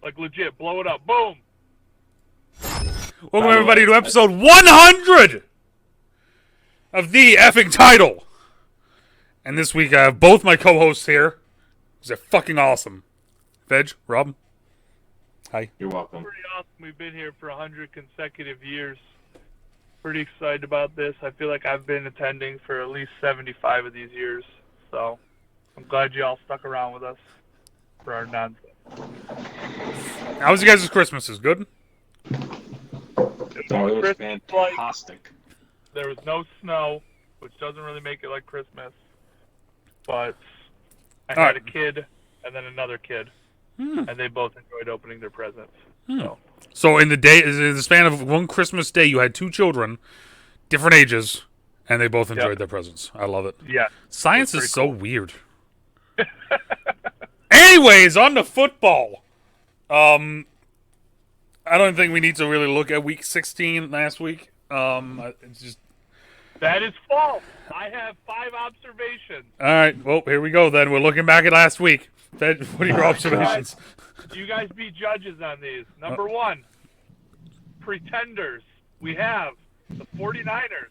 Like, legit, blow it up. Boom! Welcome, everybody, to episode 100 of the effing title. And this week, I have both my co-hosts here. They're fucking awesome. Veg, Rob. Hi. You're welcome. Pretty awesome. We've been here for 100 consecutive years. Pretty excited about this. I feel like I've been attending for at least 75 of these years. So, I'm glad you all stuck around with us for our nonsense. How was you guys' Christmases? Good? It was fantastic. There was no snow, which doesn't really make it like Christmas. But I had a kid and then another kid, and they both enjoyed opening their presents. So in the span of one Christmas day, you had two children, different ages, and they both enjoyed their presents. I love it. Yeah. Science is so weird. Anyways, on to football. I don't think we need to really look at Week 16 last week. It's just... That is false. I have 5 observations. All right, well, here we go then. We're looking back at last week. What are your observations? You guys be judges on these. Number 1, pretenders. We have the 49ers,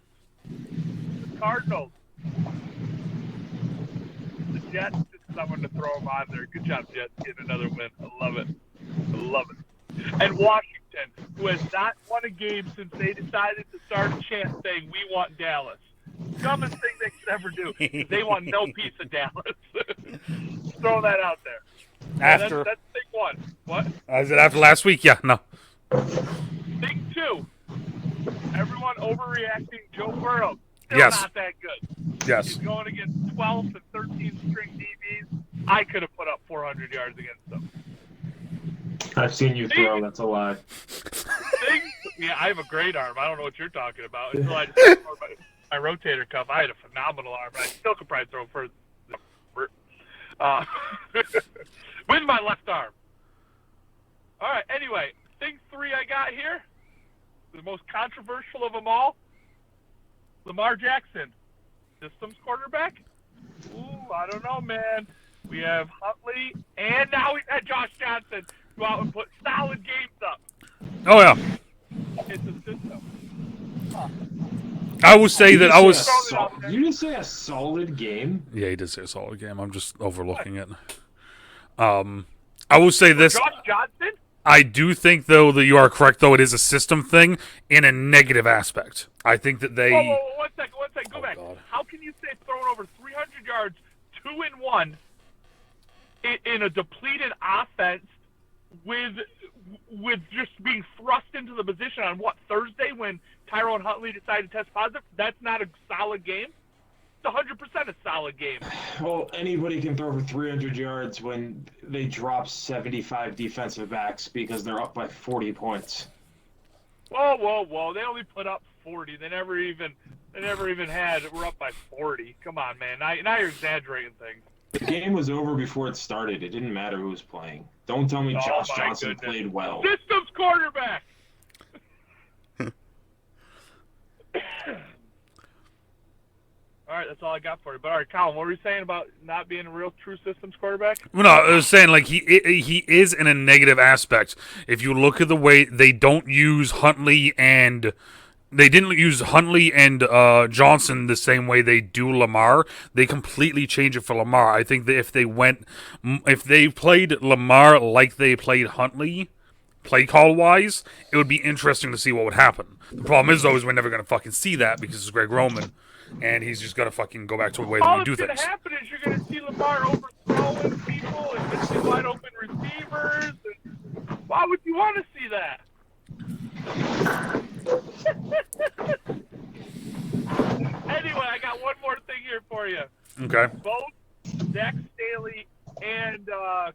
the Cardinals, the Jets. Someone to throw them on there. Good job, Jets, getting another win. I love it. And Washington, who has not won a game since they decided to start a chant saying, "We want Dallas." Dumbest thing they could ever do. They want no piece of Dallas. Throw that out there. After that's thing 1. What? Is it after last week? Yeah, no. Thing 2. Everyone overreacting. Joe Burrow. Still not that good. Yes. He's going against 12th and 13th string DBs. I could have put up 400 yards against them. I've seen you throw. That's a lie. Yeah, I have a great arm. I don't know what you're talking about. Until I just tore my rotator cuff, I had a phenomenal arm. I still could probably throw further. With my left arm. All right. Anyway, thing 3 I got here, the most controversial of them all, Lamar Jackson, systems quarterback. Ooh, I don't know, man. We have Huntley, and now we've had Josh Johnson go out and put solid games up. Oh, yeah. It's a system. Huh. I will say that I was... Did you just say a solid game? Yeah, he did say a solid game. I'm just overlooking it. I will say this. Josh Johnson? I do think, though, that you are correct, though. It is a system thing in a negative aspect. I think that they... Whoa, one second. Go back. God. How can you say throwing over 300 yards, 2-1, in a depleted offense with just being thrust into the position on, Thursday when Tyrone Huntley decided to test positive? That's not a solid game? It's 100% a solid game. Well, anybody can throw for 300 yards when they drop 75 defensive backs because they're up by 40 points. Whoa. They only put up 40. They never even had, we're up by 40. Come on, man. Now you're exaggerating things. The game was over before it started. It didn't matter who was playing. Don't tell me Josh Johnson played well. Systems quarterback! All right, that's all I got for you. But all right, Colin, what were you saying about not being a real true systems quarterback? No, I was saying, like, he is in a negative aspect. If you look at the way they don't use Huntley and... They didn't use Huntley and Johnson the same way they do Lamar. They completely changed it for Lamar. I think that if they played Lamar like they played Huntley, play call wise, it would be interesting to see what would happen. The problem is, though, is we're never going to fucking see that because it's Greg Roman, and he's just going to fucking go back to the way that we do things. All that's going to happen is you're going to see Lamar overthrowing people and missing wide open receivers. And why would you want to see that? Anyway, I got one more thing here for you. Okay. Both Zach Staley and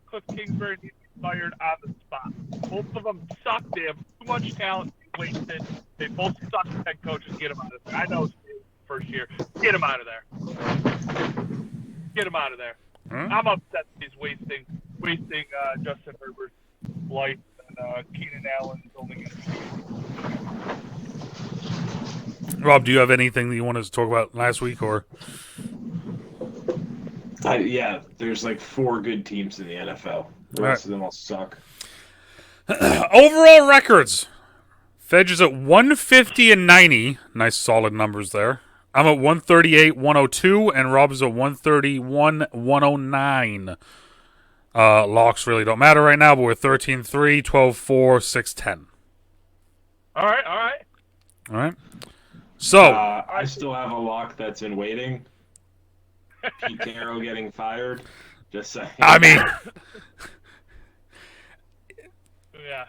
Cliff Kingsbury need to be fired on the spot. Both of them suck. They have too much talent wasted. They both suck as head coaches. Get them out of there. I know it's first year. Get them out of there. Get them out of there. I'm upset that he's wasting Justin Herbert's life and Keenan Allen's only going to be. Rob, do you have anything that you wanted to talk about last week, or? Yeah, there's like 4 good teams in the NFL. The rest of them all suck. Overall records. Fedge is at 150 and 90. Nice solid numbers there. I'm at 138, 102, and Rob is at 131, 109. Locks really don't matter right now, but we're 13-3, 12-4, 6-10. All right. All right. So I still have a lock that's in waiting. Pete Carroll getting fired. Just saying. I mean,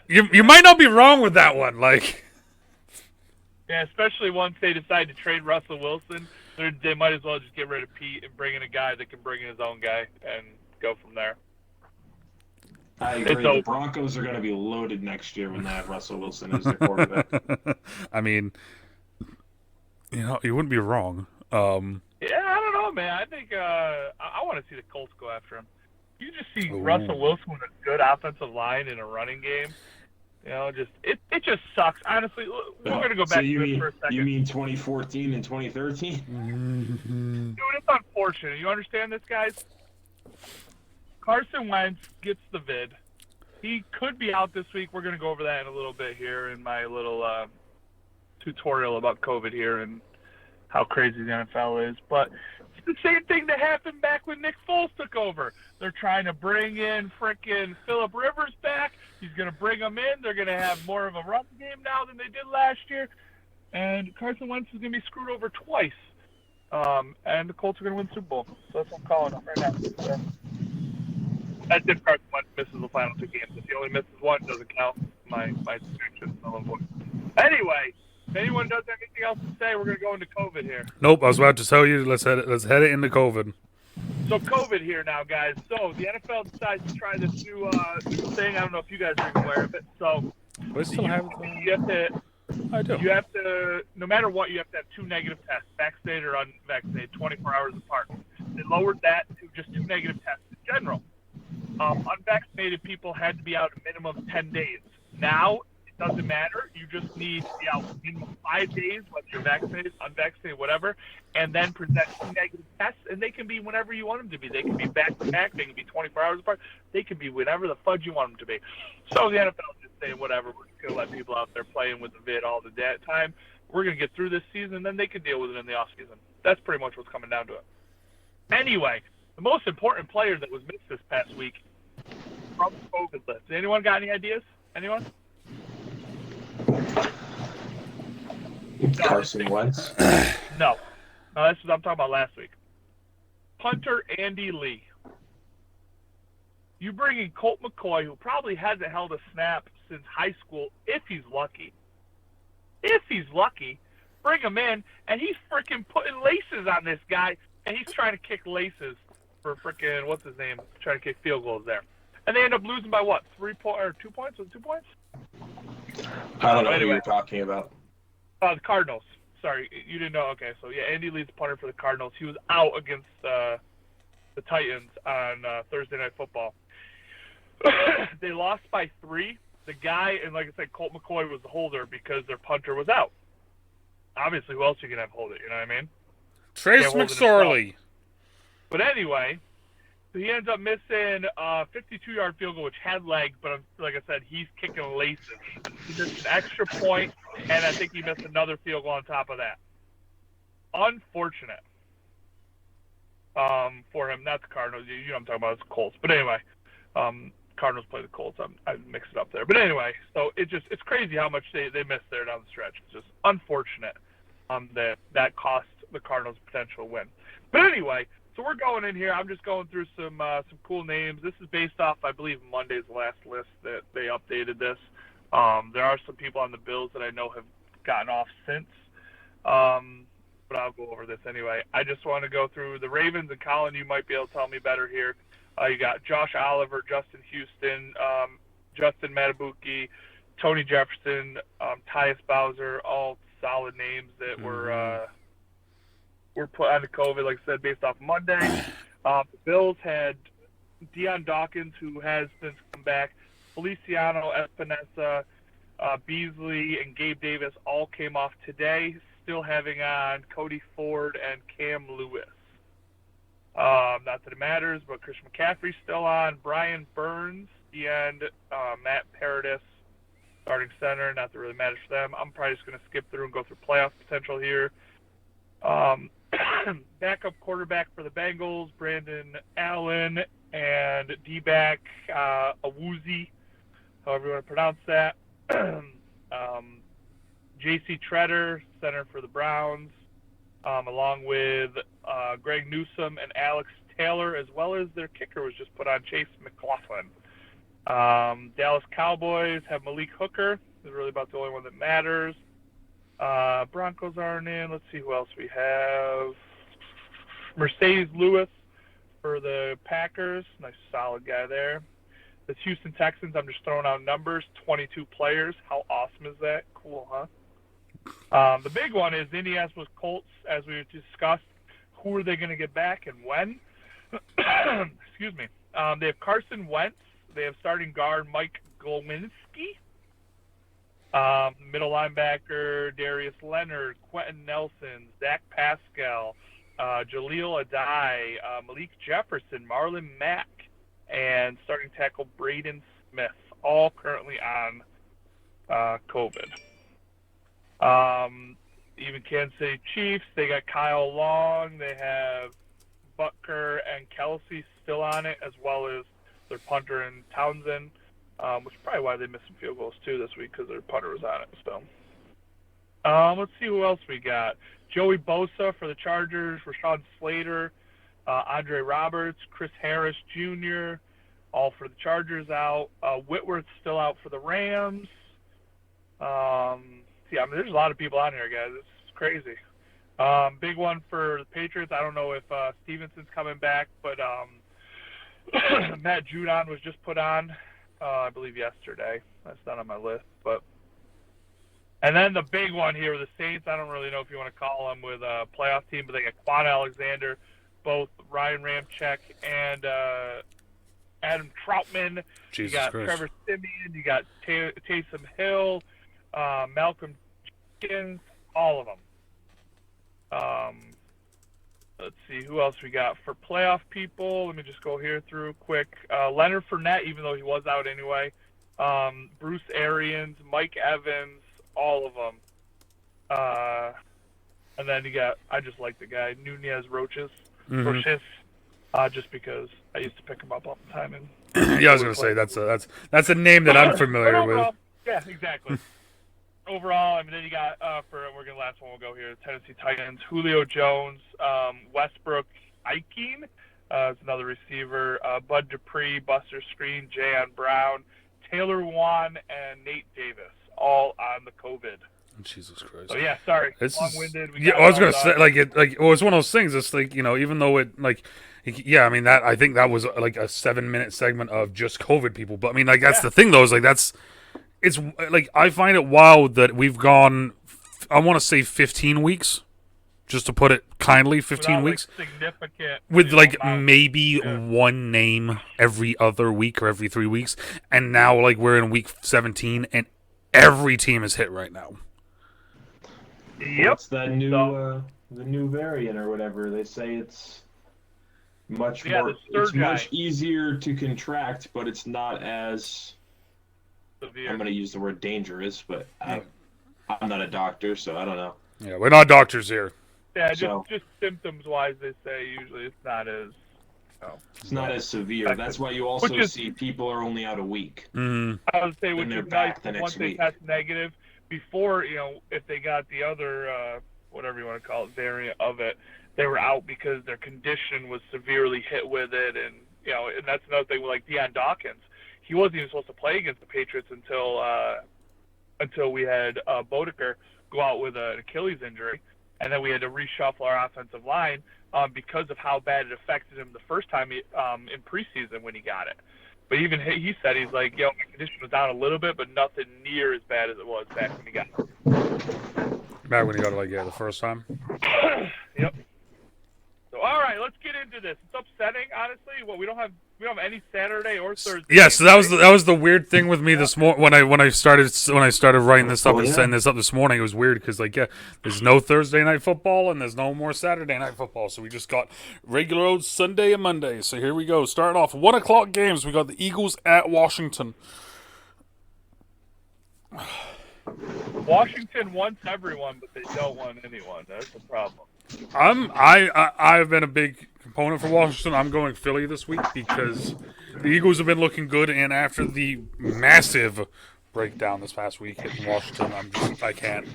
Yeah. you might not be wrong with that one. Like, Yeah, especially once they decide to trade Russell Wilson, they might as well just get rid of Pete and bring in a guy that can bring in his own guy and go from there. I agree. The Broncos are going to be loaded next year when they have Russell Wilson as their quarterback. I mean, you wouldn't be wrong. Yeah, I don't know, man. I think I want to see the Colts go after him. You just see Russell Wilson with a good offensive line and a running game. It just sucks. Honestly, we're going to go back to this for a second. You mean 2014 and 2013? Dude, it's unfortunate. You understand this, guys? Carson Wentz gets the vid. He could be out this week. We're going to go over that in a little bit here in my little tutorial about COVID here and how crazy the NFL is. But it's the same thing that happened back when Nick Foles took over. They're trying to bring in frickin' Phillip Rivers back. He's going to bring them in. They're going to have more of a run game now than they did last year. And Carson Wentz is going to be screwed over twice. And the Colts are going to win the Super Bowl. So that's what I'm calling it right now. So, that's if Carson Wentz misses the final two games. If he only misses one, it doesn't count. My suggestion. Anyway, if anyone does have anything else to say, we're going to go into COVID here. Nope, I was about to tell you. Let's head it into COVID. So COVID here now, guys. So the NFL decides to try this new thing. I don't know if you guys are aware of it. So you have to. I do. You have to, no matter what, you have to have two negative tests, vaccinated or unvaccinated, 24 hours apart. They lowered that to just two negative tests in general. Unvaccinated people had to be out a minimum of 10 days. Now, it doesn't matter. You just need to be out a minimum of 5 days, whether you're vaccinated, unvaccinated, whatever, and then present two negative tests, and they can be whenever you want them to be. They can be back-to-back. They can be 24 hours apart. They can be whatever the fudge you want them to be. So the NFL is just saying, whatever, we're just going to let people out there playing with the vid all the time. We're going to get through this season, and then they can deal with it in the offseason. That's pretty much what's coming down to it. Anyway, the most important player that was missed this past week from the COVID list. Anyone got any ideas? Anyone? Carson Wentz? No. That's what I'm talking about last week. Punter Andy Lee. You bring in Colt McCoy, who probably hasn't held a snap since high school, if he's lucky. If he's lucky, bring him in, and he's freaking putting laces on this guy, and he's trying to kick laces for freaking, what's his name, trying to kick field goals there. And they end up losing by what? 2 points? Was it 2 points? I don't know who you're talking about. The Cardinals. Sorry, you didn't know. Okay, so yeah, Andy Lee's the punter for the Cardinals. He was out against the Titans on Thursday Night Football. They lost by 3. The guy, and like I said, Colt McCoy was the holder because their punter was out. Obviously, who else you can have hold it? You know what I mean? Trace McSorley. But anyway, so he ends up missing a 52-yard field goal, which had leg, but like I said, he's kicking laces. He missed an extra point, and I think he missed another field goal on top of that. Unfortunate for him. Not the Cardinals. You know what I'm talking about. It's the Colts. But anyway, Cardinals play the Colts. I mixed it up there. But anyway, so it's crazy how much they missed there down the stretch. It's just unfortunate that cost the Cardinals a potential win. But anyway, so we're going in here. I'm just going through some cool names. This is based off, I believe, Monday's last list that they updated this. There are some people on the Bills that I know have gotten off since. But I'll go over this anyway. I just want to go through the Ravens, and Colin, you might be able to tell me better here. You got Josh Oliver, Justin Houston, Justin Matabuki, Tony Jefferson, Tyus Bowser, all solid names that were put onto COVID, like I said, based off Monday. The Bills had Deion Dawkins, who has since come back. Feliciano, Espinosa, Beasley, and Gabe Davis all came off today, still having on Cody Ford and Cam Lewis. Not that it matters, but Christian McCaffrey's still on. Brian Burns and Matt Paradis starting center. Not that really matters for them. I'm probably just going to skip through and go through playoff potential here. Backup quarterback for the Bengals, Brandon Allen, and D-back Awuzie, however you want to pronounce that. J.C. Treader, center for the Browns, along with Greg Newsome and Alex Taylor, as well as their kicker was just put on, Chase McLaughlin. Dallas Cowboys have Malik Hooker. Is really about the only one that matters. Broncos aren't in. Let's see who else we have. Mercedes Lewis for the Packers. Nice solid guy there. The Houston Texans, I'm just throwing out numbers, 22 players. How awesome is that? Cool, huh? The big one is Indianapolis Colts, as we discussed. Who are they going to get back and when? Excuse me. They have Carson Wentz. They have starting guard Mike Glowinski. Middle linebacker Darius Leonard, Quentin Nelson, Zach Pascal, Jaleel Adai, Malik Jefferson, Marlon Mack, and starting tackle Braden Smith, all currently on COVID. Even Kansas City Chiefs, they got Kyle Long, they have Butker and Kelsey still on it, as well as their punter and Townsend, which is probably why they missed some field goals too this week, because their punter was on it. So, let's see who else we got. Joey Bosa for the Chargers, Rashawn Slater, Andre Roberts, Chris Harris Jr., all for the Chargers out. Whitworth's still out for the Rams. Yeah, I mean, there's a lot of people on here, guys. It's crazy. Big one for the Patriots. I don't know if Stevenson's coming back, but Matt Judon was just put on, I believe, yesterday. That's not on my list. And then the big one here with the Saints, I don't really know if you want to call them with a playoff team, but they got Quan Alexander, both Ryan Ramczyk and Adam Troutman. Jesus you got Christ. Trevor Siemian. You got Taysom Hill, Malcolm Jenkins, all of them. Let's see who else we got for playoff people. Let me just go here through quick. Leonard Fournette, even though he was out anyway. Bruce Arians, Mike Evans, all of them. And then you got, I just like the guy, Nunez Roches, just because I used to pick him up all the time. And yeah, I was going to say that's a name that I'm familiar with. Yeah, exactly. Overall, I mean, then you got we're gonna last one. We'll go here. Tennessee Titans, Julio Jones, Westbrook Iking, is another receiver. Bud Dupree, Buster Screen, Jayon Brown, Taylor Wan, and Nate Davis, all on the COVID. Jesus Christ. So yeah, sorry, long-winded. Yeah, I was gonna say it was one of those things. It's like, even though it yeah, I mean, that I think that was like a 7-minute segment of just COVID people. But I mean, that's the thing though, is it's like, I find it wild that we've gone, I want to say 15 weeks, just to put it kindly, 15 weeks. Significant. With maybe one name every other week or every 3 weeks. And now we're in week 17 and every team is hit right now. Yep. What's that new, the new variant or whatever? They say it's much more, it's much easier to contract, but it's not as severe. I'm going to use the word dangerous, but I'm not a doctor, so I don't know. Yeah, we're not doctors here. Yeah, just symptoms-wise, they say usually it's not as... It's not as severe. That's why you also see people are only out a week. Mm-hmm. I would say, which is nice, once they test negative, before, if they got the other, whatever you want to call it, variant of it, they were out because their condition was severely hit with it, and, and that's another thing with, Deion Dawkins. He wasn't even supposed to play against the Patriots until we had Bodeker go out with an Achilles injury, and then we had to reshuffle our offensive line because of how bad it affected him the first time in preseason when he got it. But even he said, he's like, my condition was down a little bit, but nothing near as bad as it was back when he got it. Back when he got it, the first time? Yep. So, all right, let's get into this. It's upsetting, honestly. We don't have any Saturday or Thursday. Yeah, so that was the weird thing with me this morning when I started writing this up and setting this up this morning. It was weird because there's no Thursday night football and there's no more Saturday night football. So we just got regular old Sunday and Monday. So here we go. Starting off 1:00 games. We got the Eagles at Washington. Washington wants everyone, but they don't want anyone. That's the problem. I've been a big component for Washington. I'm going Philly this week because the Eagles have been looking good, and after the massive breakdown this past week in Washington, I can't.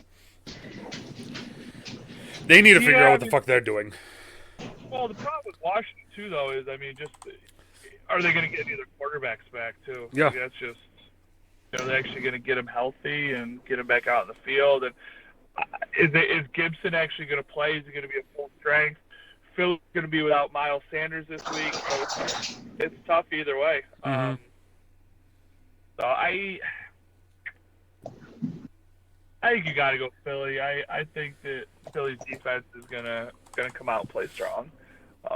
They need to figure out what the fuck they're doing. Well, the problem with Washington too, though, is just are they going to get any of their quarterbacks back too? Yeah, that's just are they actually going to get them healthy and get them back out in the field? And is Gibson actually going to play? Is he going to be at full strength? Phil's going to be without Miles Sanders this week, so it's tough either way. Mm-hmm. So I think you got to go Philly. I think that Philly's defense is gonna come out and play strong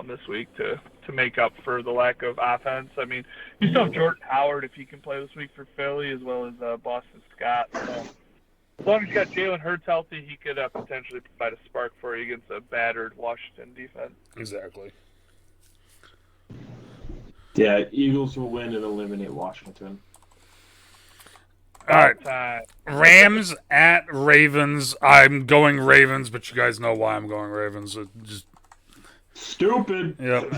this week to make up for the lack of offense. I mean, you still have Jordan Howard if he can play this week for Philly, as well as Boston Scott. So as long as you got Jalen Hurts healthy, he could potentially provide a spark for you against a battered Washington defense. Exactly. Yeah, Eagles will win and eliminate Washington. All right. Rams at Ravens. I'm going Ravens, but you guys know why I'm going Ravens. Just stupid. Yep.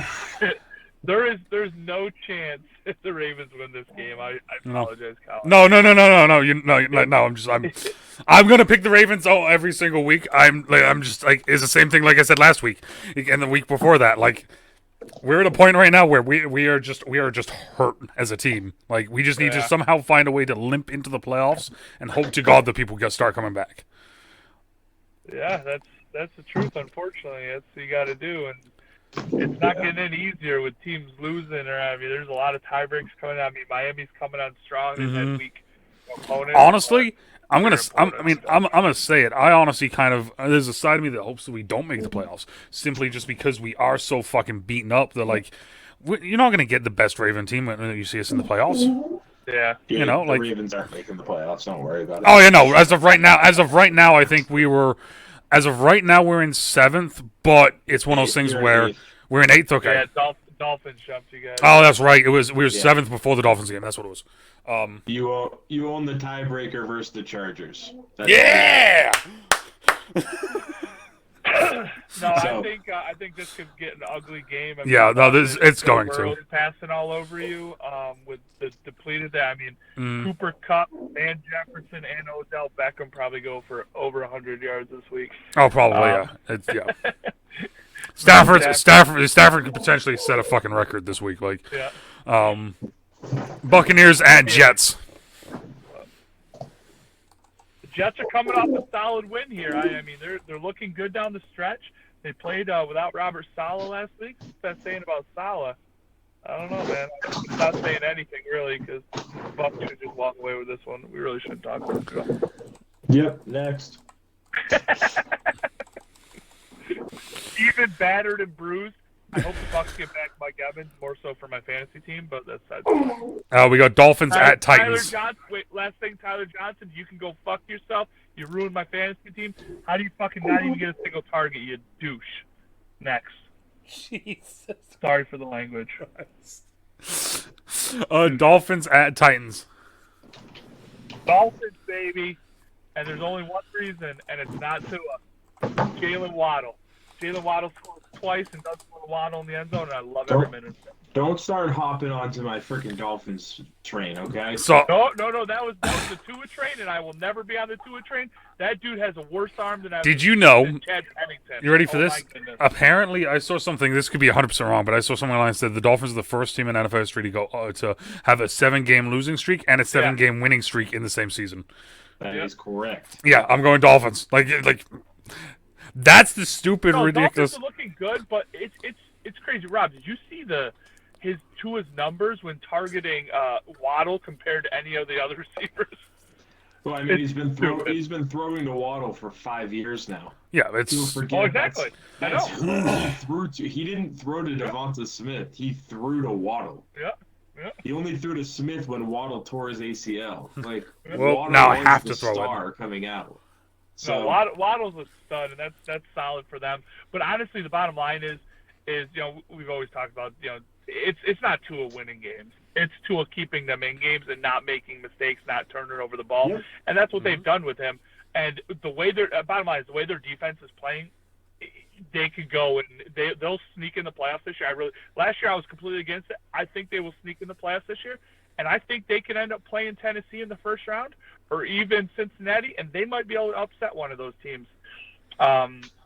There's no chance if the Ravens win this game. I apologize, Colin. No. I'm gonna pick the Ravens every single week. I'm just like it's the same thing like I said last week and the week before that. Like we're at a point right now where we are just hurt as a team. Like we just need to somehow find a way to limp into the playoffs and hope to God that people start coming back. Yeah, that's the truth. Unfortunately, that's what you got to do, and it's not getting any easier with teams losing. There's a lot of tie breaks coming out. Miami's coming on strong. They've had weak opponents. Honestly, I'm gonna say it. I honestly there's a side of me that hopes that we don't make the playoffs simply just because we are so fucking beaten up that you're not gonna get the best Raven team when you see us in the playoffs. Yeah, the Ravens aren't making the playoffs. Don't worry about it. Oh yeah, no. As of right now, I think we were. As of right now, we're in 7th, but it's one of those things where we're in 8th. Okay. Yeah, Dolphins jumped you guys. Oh, that's right. We were 7th before the Dolphins game. That's what it was. You own the tiebreaker versus the Chargers. Yeah. I think this could get an ugly game. It's going to. Passing all over you with the depleted. Cooper Kupp and Jefferson and Odell Beckham probably go for over 100 yards this week. Oh, probably Stafford could potentially set a fucking record this week. Buccaneers at Jets. The Jets are coming off a solid win here. They're looking good down the stretch. They played without Robert Saleh last week. What's that saying about Saleh? I don't know, man. I'm not saying anything really because Bucs should just walk away with this one. We really shouldn't talk about it. Yep. Next. Even battered and bruised. I hope the Bucs get back Mike Evans more so for my fantasy team, but that's sad. We got Dolphins at Titans. Last thing, Tyler Johnson, you can go fuck yourself. You ruined my fantasy team. How do you fucking not even get a single target, you douche? Next. Jesus. Sorry for the language. Dolphins at Titans. Dolphins, baby. And there's only one reason, and it's not Tua. Jalen Waddle. Jalen Waddle scores twice and does put a Waddle in the end zone, and I love every minute. Don't start hopping onto my freaking Dolphins train, okay? No, that was the Tua train, and I will never be on the Tua train. That dude has a worse arm than I've Did you know? Chad Pennington. You ready for this? Apparently, I saw something. This could be 100% wrong, but I saw something online that said the Dolphins are the first team in NFL history to go to have a 7-game losing streak and a 7-game winning streak in the same season. That is correct. Yeah, I'm going Dolphins. That's the stupid, ridiculous. Dolphins are looking good, but it's crazy. Rob, did you see his Tua's numbers when targeting Waddle compared to any of the other receivers? Well, he's been throwing to Waddle for 5 years now. Yeah, it's exactly. I know. He didn't throw to Devonta Smith. He threw to Waddle. Yeah. He only threw to Smith when Waddle tore his ACL. Waddle now I have to throw star coming out. So Waddle's a stud, and that's solid for them. But honestly, the bottom line is we've always talked about it's not Tua winning games. It's Tua keeping them in games and not making mistakes, not turning over the ball, Yep. and that's what they've done with him. And the way bottom line is the way their defense is playing, they could go and they'll sneak in the playoffs this year. Last year I was completely against it. I think they will sneak in the playoffs this year, and I think they can end up playing Tennessee in the first round or even Cincinnati, and they might be able to upset one of those teams.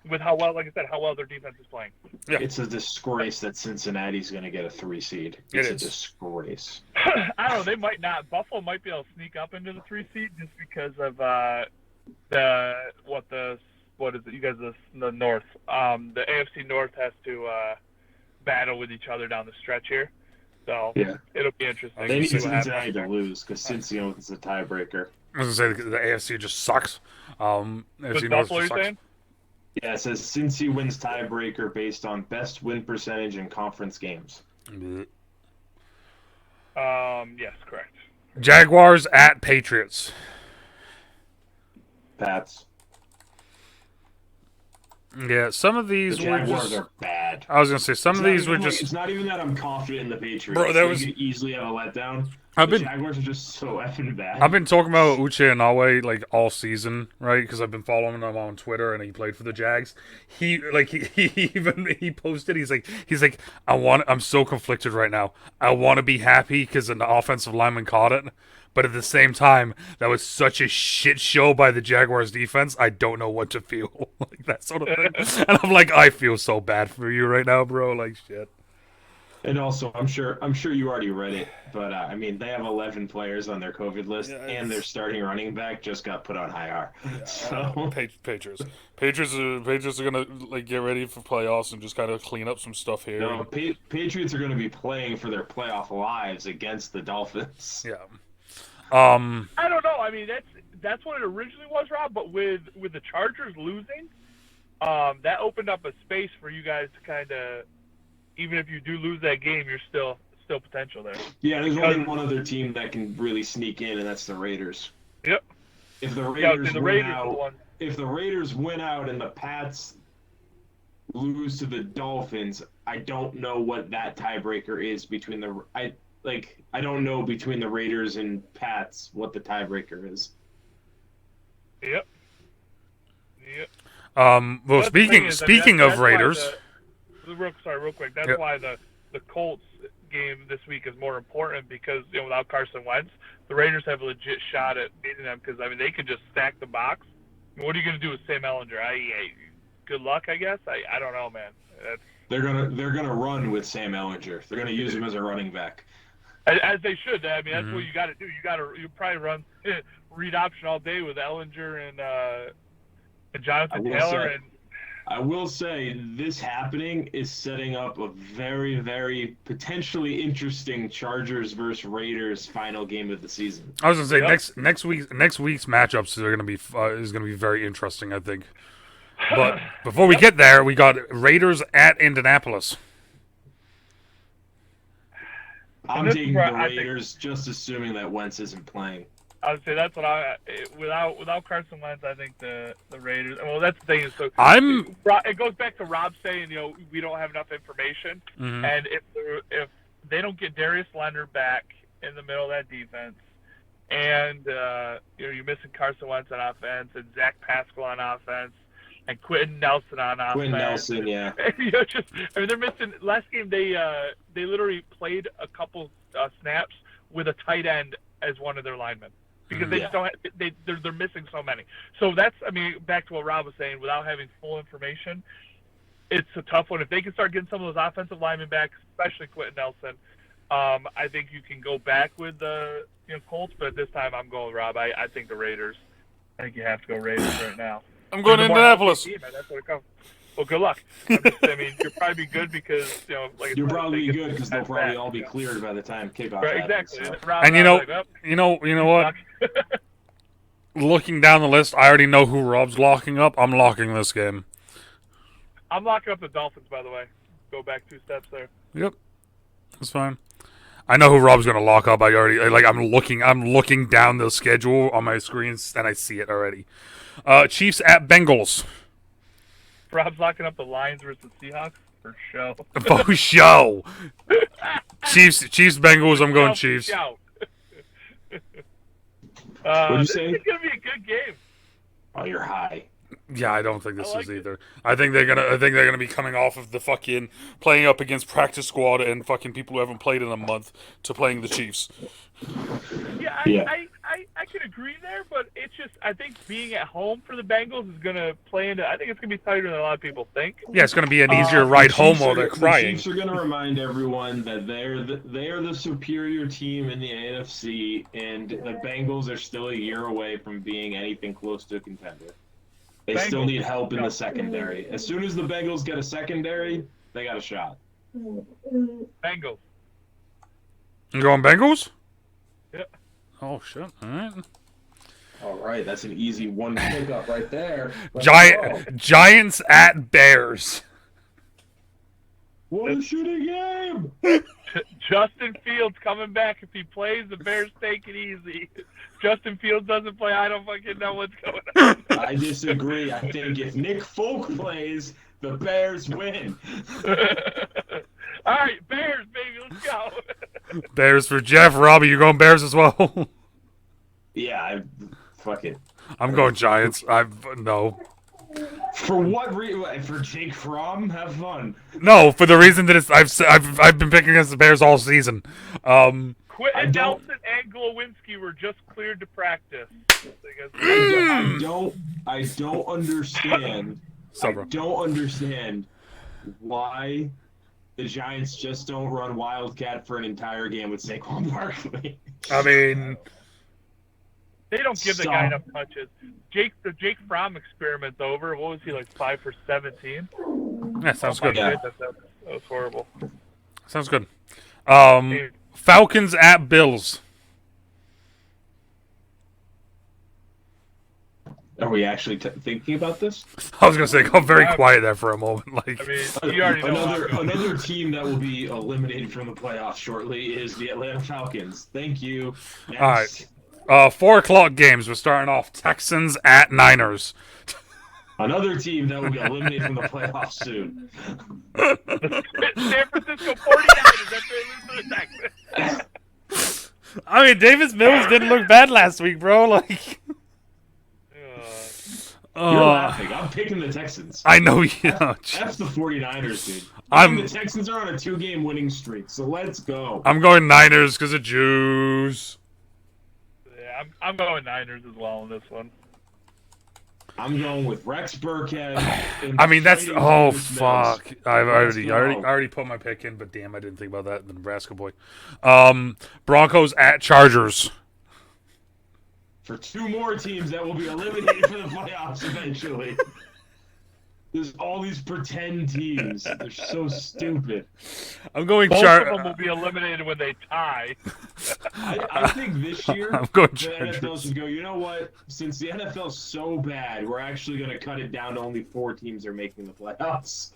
With how well, like I said, how well their defense is playing. Yeah. It's a disgrace that Cincinnati's going to get a 3 seed. It's a disgrace. I don't know. They might not. Buffalo might be able to sneak up into the 3 seed just because of what is it? You guys are the North. The AFC North has to battle with each other down the stretch here. So it'll be interesting. They need Cincinnati to lose because Cincinnati is a tiebreaker. I was going to say the AFC just sucks. AFC North Buffalo, just sucks. saying? Yeah, it says Cincy wins tiebreaker based on best win percentage in conference games. Yes, correct. Jaguars at Patriots. Pats. Yeah, some of these the Jaguars are bad. I was going to say, some of these were just... It's not even that I'm confident in the Patriots. Bro, you could easily have a letdown. The Jaguars are just so effing bad. I've been talking about Uche Inawe like all season, right? Because I've been following him on Twitter, and he played for the Jags. He posted. He's like, I'm so conflicted right now. I want to be happy because an offensive lineman caught it, but at the same time, that was such a shit show by the Jaguars defense. I don't know what to feel, like that sort of thing. And I'm like, I feel so bad for you right now, bro. Like shit. And also, I'm sure you already read it, but I mean, they have 11 players on their COVID list, and their starting running back just got put on IR. Yeah, so Patriots are gonna like get ready for playoffs and just kind of clean up some stuff here. No, Patriots are going to be playing for their playoff lives against the Dolphins. Yeah. I don't know. I mean, that's what it originally was, Rob. But with the Chargers losing, that opened up a space for you guys to kind of. Even if you do lose that game, you're still potential there. Yeah, there's only one other team that can really sneak in, and that's the Raiders. Yep. If the Raiders win out and the Pats lose to the Dolphins, I don't know what that tiebreaker is between I don't know between the Raiders and Pats what the tiebreaker is. Yep. Well, speaking of Raiders. Real quick. That's why the Colts game this week is more important because without Carson Wentz, the Raiders have a legit shot at beating them because they could just stack the box. I mean, what are you going to do with Sam Ehlinger? Good luck, I guess. I don't know, man. They're gonna run with Sam Ehlinger. They're gonna use him as a running back, as they should. I mean, that's what you got to do. You probably run read option all day with Ehlinger and Jonathan Taylor and. I will say this happening is setting up a very, very potentially interesting Chargers versus Raiders final game of the season. I was gonna say next week's matchups are gonna be very interesting, I think. But before we get there, we got Raiders at Indianapolis. I'm taking the Raiders, just assuming that Wentz isn't playing. I would say that's what without Carson Wentz, I think the Raiders. Well, that's the thing. So it goes back to Rob saying we don't have enough information, and if they don't get Darius Leonard back in the middle of that defense, and you're missing Carson Wentz on offense and Zach Pascal on offense. And Quentin Nelson on offense. Quentin Nelson, yeah. They're missing. Last game, they literally played a couple snaps with a tight end as one of their linemen. Because they just don't have, they're missing so many. So that's, back to what Rob was saying, without having full information, it's a tough one. If they can start getting some of those offensive linemen back, especially Quentin Nelson, I think you can go back with the Colts, but at this time I'm going with Rob. I think the Raiders. I think you have to go Raiders right now. I'm going to Indianapolis. That's what it comes. Well, good luck. You'll probably be good because you'll probably be good because they'll probably all be cleared by the time kickoff. Right, exactly. So. And you know what? Looking down the list, I already know who Rob's locking up. I'm locking this game. I'm locking up the Dolphins, by the way. Go back 2 steps there. Yep, that's fine. I know who Rob's going to lock up. I'm looking down the schedule on my screens and I see it already. Chiefs at Bengals. Rob's locking up the Lions versus Seahawks. For show. For show. Chiefs, Bengals. I'm going Chiefs. What'd you say? It's gonna be a good game. Oh, you're high. Yeah, I don't think this is either. I think they're gonna be coming off of the fucking playing up against practice squad and fucking people who haven't played in a month to playing the Chiefs. Yeah, I can agree there, but it's just I think being at home for the Bengals is gonna play into. I think it's gonna be tighter than a lot of people think. Yeah, it's gonna be an easier ride home while they're crying. The Chiefs are gonna remind everyone that they are the superior team in the AFC, and the Bengals are still a year away from being anything close to a contender. They still need help in the secondary. As soon as the Bengals get a secondary, they got a shot. Bengals. You going Bengals? Yep. Oh shit! All right. All right, that's an easy one pickup right there. Giants at Bears. What a shooting game! Justin Fields coming back. If he plays, the Bears take it easy. Justin Fields doesn't play, I don't fucking know what's going on. I disagree. I think if Nick Folk plays, the Bears win. All right, Bears, baby, let's go. Bears for Jeff. Robbie, you going Bears as well? Yeah, fuck it. I'm going Giants. No. For what reason? For Jake Fromm? Have fun. No, for the reason that I've been picking against the Bears all season. Quentin Nelson and Glowinski were just cleared to practice. I don't understand. I don't understand why the Giants just don't run Wildcat for an entire game with Saquon Barkley. I mean, they don't give the guy enough touches. The Jake Fromm experiment's over. What was he, like 5 for 17? Yeah, sounds good. Yeah. That was horrible. Sounds good. Falcons at Bills. Are we actually thinking about this? I was gonna say, go very quiet there for a moment. Like, I mean, you already know another team that will be eliminated from the playoffs shortly is the Atlanta Falcons. Thank you. Next. All right, 4:00 games. We're starting off Texans at Niners. Another team that will be eliminated from the playoffs soon. San Francisco 49ers. That's where they lose to the Texans. I mean, Davis Mills didn't look bad last week, bro. Like. You're laughing. I'm picking the Texans. I know you know. F the 49ers, dude. The Texans are on a 2-game winning streak, so let's go. I'm going Niners because of Jews. Yeah, I'm going Niners as well in this one. I'm going with Rex Burkhead. I mean, that's fuck. I already put my pick in, but damn, I didn't think about that. The Nebraska boy. Broncos at Chargers. For 2 more teams that will be eliminated from the playoffs eventually. There's all these pretend teams. They're so stupid. I'm going Both of them will be eliminated when they tie. I think this year I'm going the NFL should go, you know what? Since the NFL's so bad, we're actually going to cut it down to only 4 teams are making the playoffs.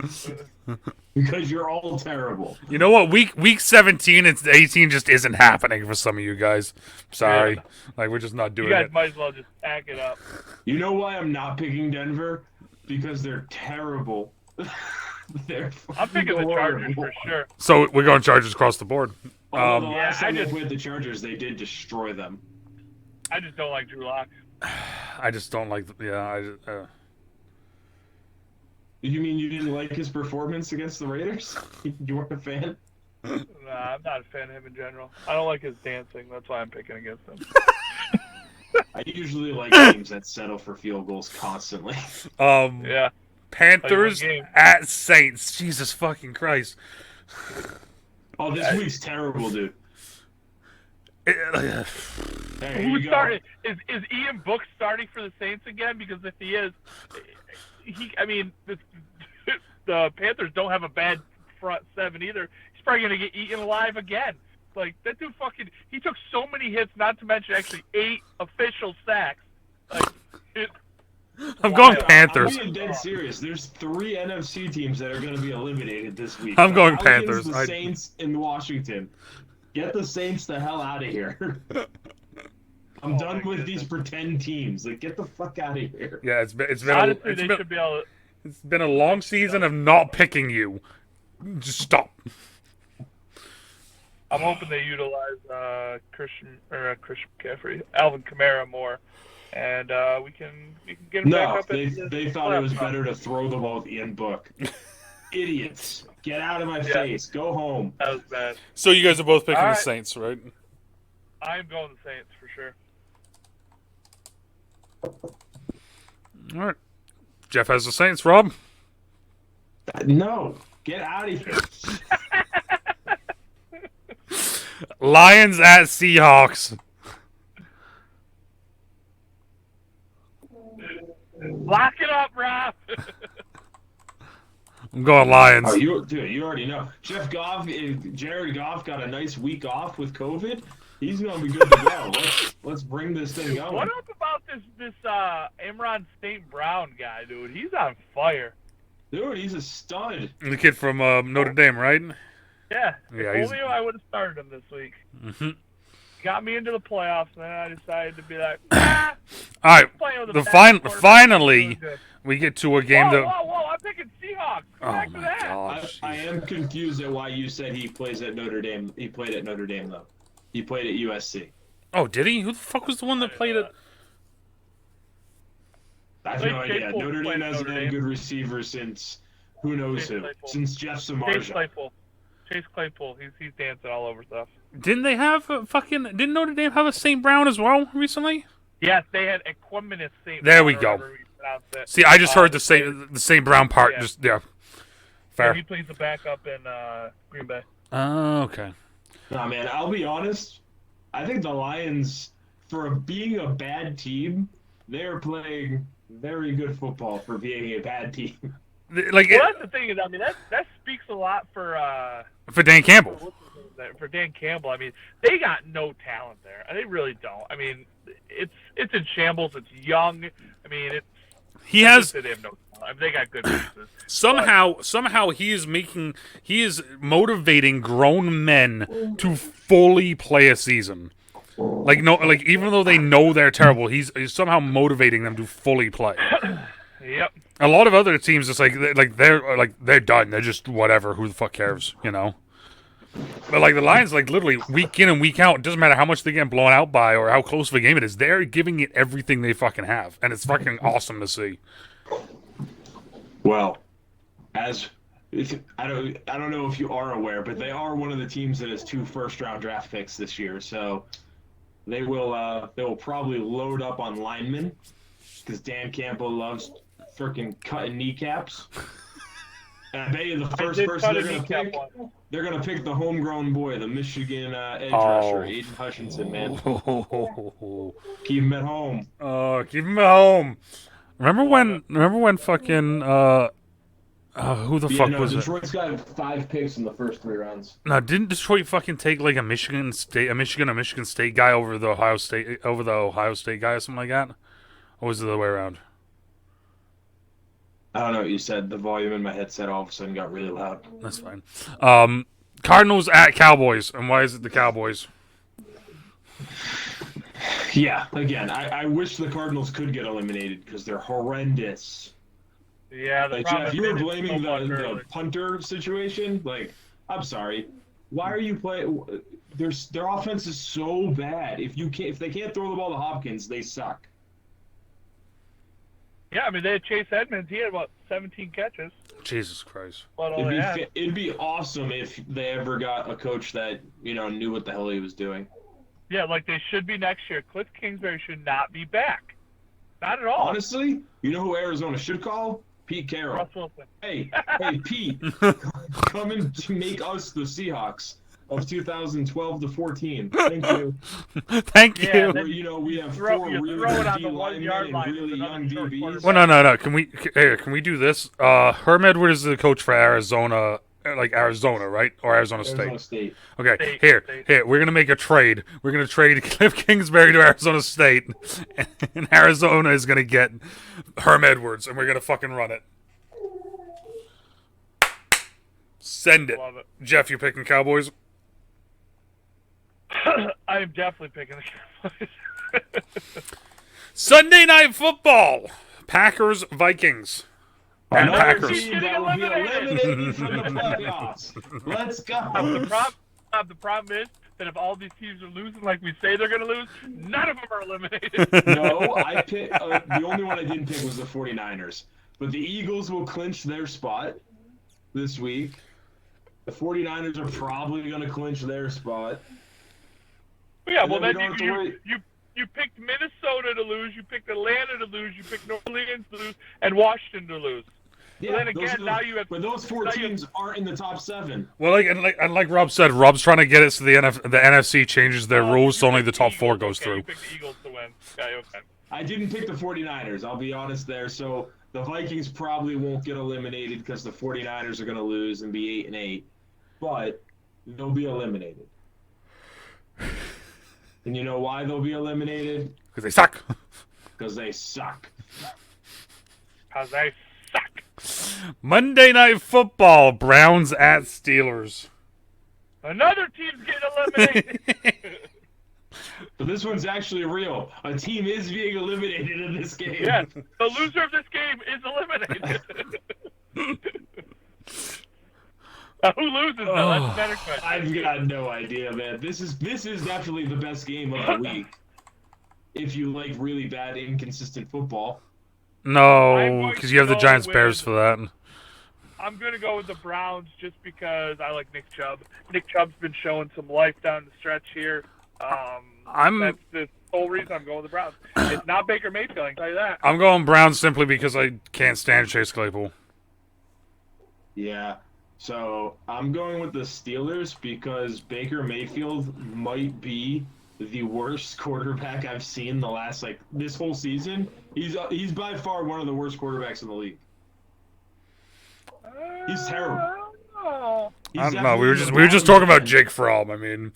Because you're all terrible. You know what? Week 17 and 18 just isn't happening for some of you guys. Sorry. Yeah. Like, we're just not doing it. You guys might as well just pack it up. You know why I'm not picking Denver? Because they're terrible. I'm picking the Chargers for sure. So we're going Chargers across the board. The last time they played the Chargers, they did destroy them. I just don't like Drew Lock. I just don't like. You mean you didn't like his performance against the Raiders? You weren't a fan? Nah, I'm not a fan of him in general. I don't like his dancing. That's why I'm picking against him. I usually like teams that settle for field goals constantly. Yeah. Panthers at Saints. Jesus fucking Christ. Oh, this week's terrible, dude. Who started? Is Ian Book starting for the Saints again? Because if he is, the Panthers don't have a bad front 7 either. He's probably going to get eaten alive again. Like, that dude he took so many hits, not to mention actually 8 official sacks. Like, I'm going Panthers. I'm being dead serious. There's 3 NFC teams that are going to be eliminated this week. I'm going Panthers. The Saints in Washington. Get the Saints the hell out of here. I'm done with these pretend teams. Like, get the fuck out of here. Yeah, it's been honestly, they should be able. It's been a long season of not picking you. Just stop. I'm hoping they utilize Christian McCaffrey, Alvin Kamara more, and we can get him back up. They thought it was better to throw the ball with Ian Book. Idiots! Get out of my face. Go home. That was bad. So you guys are both picking the Saints, right? I'm going the Saints for sure. All right. Jeff has the Saints. Rob? No. Get out of here. Lions at Seahawks. Lock it up, Rob. I'm going Lions. Oh, you already know. Jared Goff got a nice week off with COVID. He's going to be good to go. Let's bring this thing going. What up about this Amron St. Brown guy, dude? He's on fire. Dude, he's a stud. The kid from Notre Dame, right? Yeah. Yeah, if only I would have started him this week. Mm-hmm. Got me into the playoffs, and then I decided to be like, all right. Finally, we get to a game whoa, I'm picking Seahawks. Go back to that. Gosh. I am confused at why you said he plays at Notre Dame. He played at Notre Dame, though. He played at USC. Oh, did he? Who the fuck was the one that played it? I have no idea. Notre Dame hasn't had a good receiver since who knows who. Since Jeff Samardzija. Chase Claypool. He's dancing all over stuff. Didn't they have didn't Notre Dame have a St. Brown as well recently? Yes, they had Equanimous St. There we go. See, I just heard the St. Brown part. Yeah. Just fair. Yeah, he plays the backup in Green Bay. Oh, okay. Nah, man, I'll be honest. I think the Lions, for being a bad team, they're playing very good football for being a bad team. Like, that's the thing is, I mean, that speaks a lot for Dan Campbell. For Dan Campbell, I mean, they got no talent there. They really don't. I mean, it's in shambles. It's young. I mean, they have no talent. I mean, they got good pieces. Somehow he is motivating grown men to fully play a season. Like even though they know they're terrible, he's somehow motivating them to fully play. Yep. A lot of other teams, it's they're done. They're just whatever. Who the fuck cares, you know? But like the Lions, like literally week in and week out, it doesn't matter how much they get blown out by or how close of a game it is. They're giving it everything they fucking have, and it's fucking awesome to see. Well, I don't know if you are aware, but they are one of the teams that has 2 first-round draft picks this year. So they will probably load up on linemen because Dan Campbell loves freaking cutting kneecaps. And I bet you the first person they're gonna pick the homegrown boy, the Michigan edge rusher, Aiden Hutchinson, man. Keep him at home. Oh, keep him at home. Remember when fucking who the fuck was Detroit's got 5 picks in the first 3 rounds. No, didn't Detroit fucking take like a Michigan State guy over the Ohio State guy or something like that? Or was it the other way around? I don't know what you said. The volume in my headset all of a sudden got really loud. That's fine. Cardinals at Cowboys. And why is it the Cowboys? Yeah, again, I wish the Cardinals could get eliminated because they're horrendous. Yeah, Jeff, you were blaming the punter situation. Like, I'm sorry. Why are you playing? Their offense is so bad. If they can't throw the ball to Hopkins, they suck. Yeah, I mean, they had Chase Edmonds. He had about 17 catches. Jesus Christ. It'd be awesome if they ever got a coach that, knew what the hell he was doing. Yeah, like they should be next year. Cliff Kingsbury should not be back. Not at all. Honestly, you know who Arizona should call? Pete Carroll. Russ Wilson. Hey, Pete, come and make us the Seahawks of 2012 to 14. Thank you. Thank you. Yeah, where, we have 4 really good D linemen and really young DBs. Well, no. Can we do this? Herm Edwards is the coach for Arizona, like Arizona, right? Or Arizona State? Arizona State. Okay, here. We're gonna make a trade. We're gonna trade Cliff Kingsbury to Arizona State, and Arizona is gonna get Herm Edwards, and we're gonna fucking run it. Send it. Love it. Jeff, you picking Cowboys? I am definitely picking the Cowboys. Sunday Night Football. Packers, Vikings. And Another Packers. team that will be eliminated from the playoffs. Let's go. The problem is that if all these teams are losing like we say they're going to lose, none of them are eliminated. No, I picked. The only one I didn't pick was the 49ers. But the Eagles will clinch their spot this week. The 49ers are probably going to clinch their spot. Yeah, well, then you picked Minnesota to lose, you picked Atlanta to lose, you picked New Orleans to lose, and Washington to lose. Yeah, so then again, now you have. But those four teams aren't in the top 7. Well, like Rob said, Rob's trying to get it so the NFC changes their rules so only the top 4 goes through. You picked the Eagles to win. Okay, okay. I didn't pick the 49ers, I'll be honest there. So the Vikings probably won't get eliminated because the 49ers are going to lose and be 8-8. But they'll be eliminated. And you know why they'll be eliminated? Because they suck. Because they suck. Because they suck. Monday Night Football, Browns at Steelers. Another team's getting eliminated. But this one's actually real. A team is being eliminated in this game. Yes, the loser of this game is eliminated. Who loses though? That's a better question. I've got no idea, man. This is definitely the best game of the week. If you like really bad, inconsistent football. No, because you have the Giants-Bears for that. I'm going to go with the Browns just because I like Nick Chubb. Nick Chubb's been showing some life down the stretch here. That's the whole reason I'm going with the Browns. It's not Baker Mayfield, I can tell you that. I'm going Browns simply because I can't stand Chase Claypool. Yeah. So I'm going with the Steelers because Baker Mayfield might be the worst quarterback I've seen the last this whole season. He's by far one of the worst quarterbacks in the league. He's terrible. I don't know. We were just talking about Jake Fromm. I mean,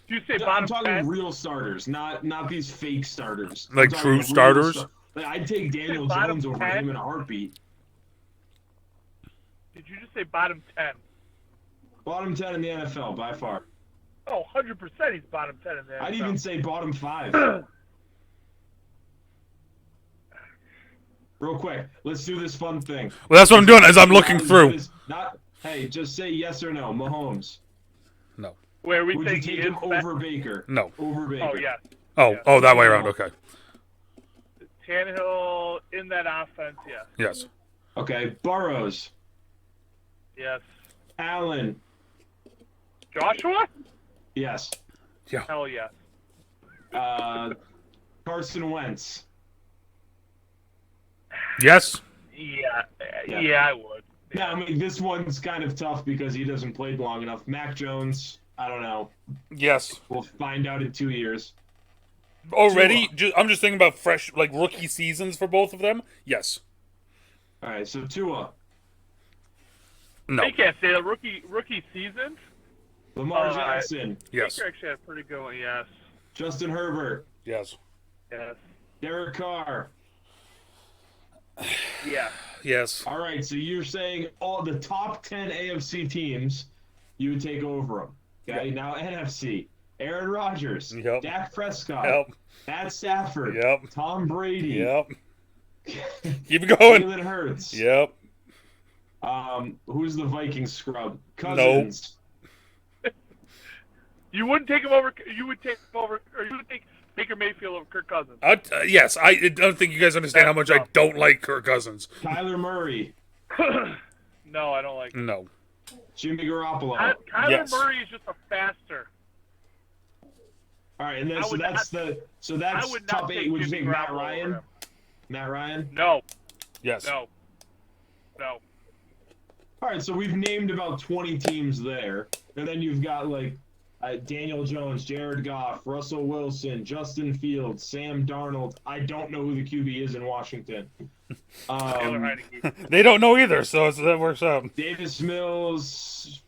you say I'm talking 10? real starters, not these fake starters. Like true starters. I'd take Daniel Jones over him in a heartbeat. Did you just say bottom 10? Bottom 10 in the NFL by far. Oh, 100% he's bottom 10 in the NFL. I'd even say bottom 5. Real quick, let's do this fun thing. Well, that's what I'm doing as I'm looking through. Hey, just say yes or no. Mahomes. No. Where we Would you take him over Baker? No. Over Baker. Oh, yeah. Oh, that way around. Okay. Tannehill in that offense, yeah. Yes. Okay, Burrows. Yes. Allen. Joshua? Yes. Yeah. Hell yes. Carson Wentz. Yes. Yeah, I would. Yeah, I mean, this one's kind of tough because he doesn't play long enough. Mac Jones, I don't know. Yes. We'll find out in 2 years. Already? I'm just thinking about fresh, rookie seasons for both of them. Yes. All right, so Tua. No. You can't say the rookie season. Lamar Jackson. Yes. Baker actually had a pretty good one, yes. Justin Herbert. Yes. Yes. Derek Carr. Yeah. Yes. All right, so you're saying all the top 10 AFC teams, you would take over them. Okay, Yep. Now NFC. Aaron Rodgers. Yep. Dak Prescott. Yep. Matt Stafford. Yep. Tom Brady. Yep. Keep going. Jalen Hurts. Yep. Who's the Vikings scrub? Cousins. You wouldn't take him over. You would take Baker Mayfield over Kirk Cousins. Yes, I don't think you guys understand how much I don't like Kirk Cousins. Kyler Murray. No, I don't like him. No. Jimmy Garoppolo. Kyler Murray is just a faster. All right, and then that's top 8. Would you take Matt Ryan? Matt Ryan? No. Yes. No. All right, so we've named about 20 teams there, and then you've got Daniel Jones, Jared Goff, Russell Wilson, Justin Fields, Sam Darnold. I don't know who the QB is in Washington. They don't know either, so that works out. Davis Mills.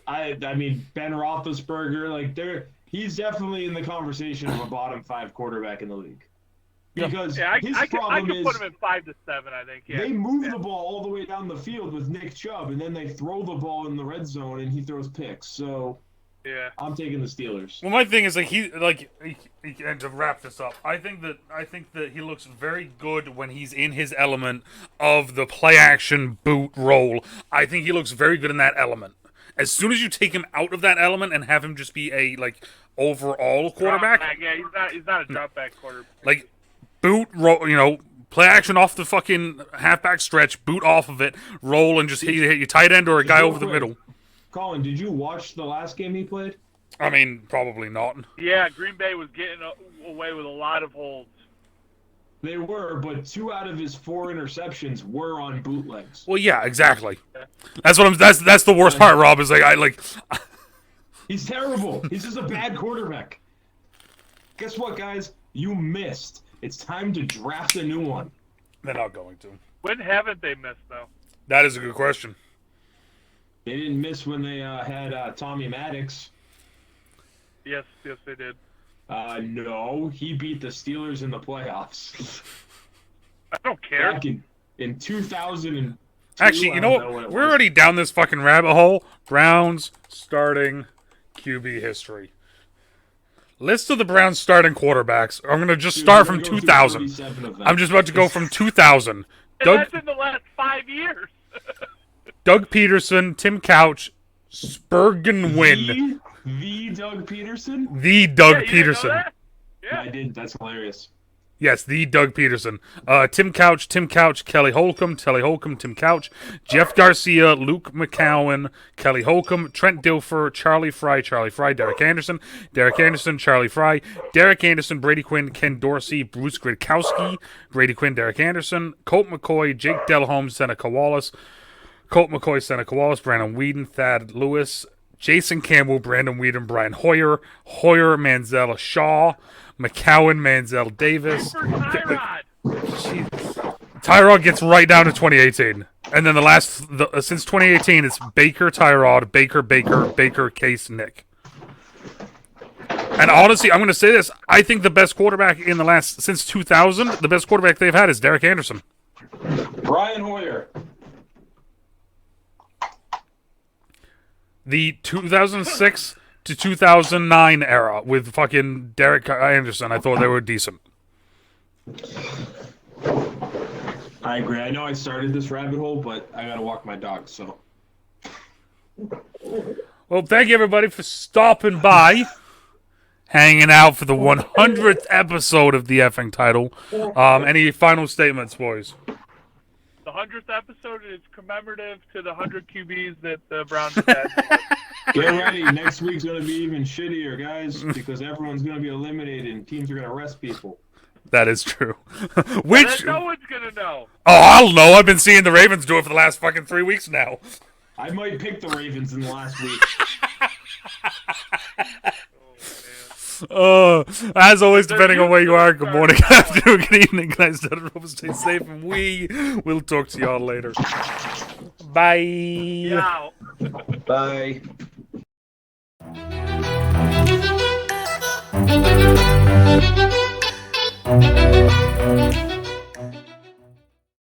I mean Ben Roethlisberger. He's definitely in the conversation of a bottom 5 quarterback in the league. Because I his could problem is put him at 5 to 7. I think. Yeah. They move the ball all the way down the field with Nick Chubb, and then they throw the ball in the red zone, and he throws picks. So Yeah. I'm taking the Steelers. Well, my thing is and to wrap this up, I think that he looks very good when he's in his element of the play action boot role. I think he looks very good in that element. As soon as you take him out of that element and have him just be a overall quarterback, yeah, he's not a drop back quarterback. Boot roll, play action off the fucking halfback stretch, boot off of it, roll and just hit your tight end or a guy over the middle. Colin, did you watch the last game he played? I mean, probably not. Yeah, Green Bay was getting away with a lot of holds. They were, but 2 out of his 4 interceptions were on bootlegs. Well, yeah, exactly. That's what That's the worst part, Rob. Is He's terrible. He's just a bad quarterback. Guess what, guys? You missed. It's time to draft a new one. They're not going to. When haven't they missed, though? That is a good question. They didn't miss when they had Tommy Maddox. Yes, they did. No, he beat the Steelers in the playoffs. I don't care. Back in 2002. Actually, you know what? We're already down this fucking rabbit hole. Browns starting QB history. List of the Browns starting quarterbacks. I'm going to just start from 2000. I'm just about to go from 2000. That's in the last 5 years. Doug Peterson, Tim Couch, Spurgeon Wynn. The Doug Peterson? The Doug Peterson. Yeah, I did. That's hilarious. Yes, the Doug Peterson. Tim Couch, Kelly Holcomb, Tim Couch, Jeff Garcia, Luke McCowan, Kelly Holcomb, Trent Dilfer, Charlie Fry, Derek Anderson, Charlie Fry, Derek Anderson, Brady Quinn, Ken Dorsey, Bruce Gradkowski, Brady Quinn, Derek Anderson, Colt McCoy, Jake Delhomme, Seneca Wallace, Brandon Whedon, Thad Lewis, Jason Campbell, Brandon Whedon, Brian Hoyer, Manziel Shaw, McCowan, Manziel Davis. Tyrod gets right down to 2018. And then since 2018, it's Baker, Tyrod, Baker, Case, Nick. And honestly, I'm going to say this. I think the best quarterback since 2000, the best quarterback they've had is Derek Anderson. Brian Hoyer. The 2006 to 2009 era with fucking Derek Anderson, I thought they were decent. I agree. I know I started this rabbit hole, but I gotta walk my dog, so. Well, thank you everybody for stopping by, hanging out for the 100th episode of the effing title. Any final statements, boys? The 100th episode is commemorative to the 100 QBs that the Browns had. Get ready. Next week's going to be even shittier, guys, because everyone's going to be eliminated and teams are going to rest people. That is true. No one's going to know. Oh, I'll know. I've been seeing the Ravens do it for the last fucking 3 weeks now. I might pick the Ravens in the last week. As always, depending on where you are, good morning, good afternoon, good evening, guys. Stay safe, and we will talk to y'all later. Bye. Ciao. Bye.